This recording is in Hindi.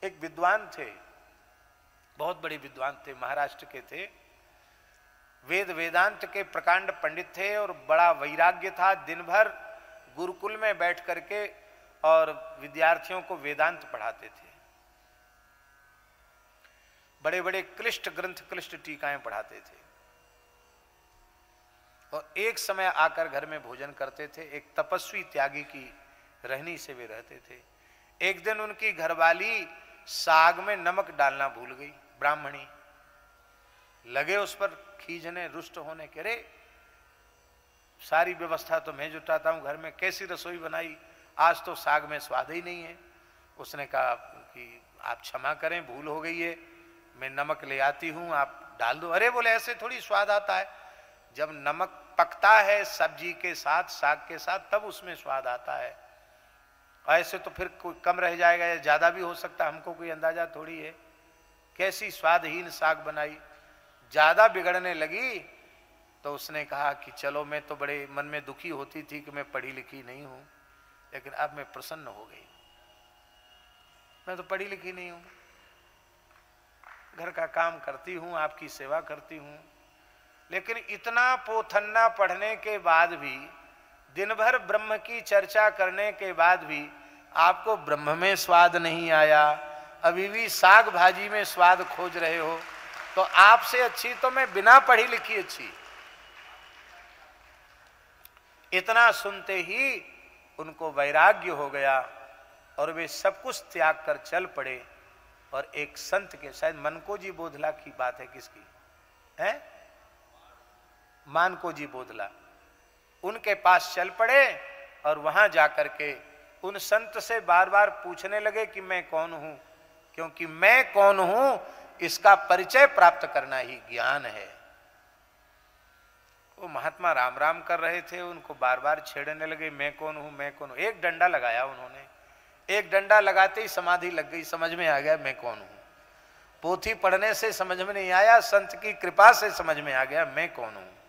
एक विद्वान थे, बहुत बड़े विद्वान थे, महाराष्ट्र के थे, वेद वेदांत के प्रकांड पंडित थे और बड़ा वैराग्य था। दिन भर गुरुकुल में बैठ करके और विद्यार्थियों को वेदांत पढ़ाते थे। बड़े बड़े क्लिष्ट ग्रंथ, क्लिष्ट टीकाएं पढ़ाते थे। और एक समय आकर घर में भोजन करते थे। एक तपस्वी त्यागी की रहनी से वे रहते थे। एक दिन उनकी घरवाली साग में नमक डालना भूल गई, ब्राह्मणी। लगे उस पर खींचने, रुष्ट होने के, रे सारी व्यवस्था तो मैं जुटाता हूं घर में, कैसी रसोई बनाई, आज तो साग में स्वाद ही नहीं है। उसने कहा कि आप क्षमा करें, भूल हो गई है, मैं नमक ले आती हूं, आप डाल दो। अरे बोले, ऐसे थोड़ी स्वाद आता है, जब नमक पकता है सब्जी के साथ, साग के साथ, तब उसमें स्वाद आता है। ऐसे तो फिर कोई कम रह जाएगा या ज्यादा भी हो सकता, हमको कोई अंदाजा थोड़ी है। कैसी स्वादहीन साग बनाई। ज्यादा बिगड़ने लगी तो उसने कहा कि चलो, मैं तो बड़े मन में दुखी होती थी कि मैं पढ़ी लिखी नहीं हूं, लेकिन अब मैं प्रसन्न हो गई। मैं तो पढ़ी लिखी नहीं हूं, घर का काम करती हूं, आपकी सेवा करती हूं, लेकिन इतना पोथन्ना पढ़ने के बाद भी, दिन भर ब्रह्म की चर्चा करने के बाद भी आपको ब्रह्म में स्वाद नहीं आया, अभी भी साग भाजी में स्वाद खोज रहे हो, तो आपसे अच्छी तो मैं बिना पढ़ी लिखी अच्छी। इतना सुनते ही उनको वैराग्य हो गया और वे सब कुछ त्याग कर चल पड़े। और एक संत के, शायद मनको जी बोधला की बात है, किसकी है, मानको जी बोधला, उनके पास चल पड़े और वहां जाकर के उन संत से बार बार पूछने लगे कि मैं कौन हूं, क्योंकि मैं कौन हूं इसका परिचय प्राप्त करना ही ज्ञान है। वो महात्मा राम राम कर रहे थे, उनको बार बार छेड़ने लगे, मैं कौन हूं, मैं कौन हूं। एक डंडा लगाया उन्होंने, एक डंडा लगाते ही समाधि लग गई, समझ में आ गया मैं कौन हूं। पोथी पढ़ने से समझ में नहीं आया, संत की कृपा से समझ में आ गया मैं कौन हूं।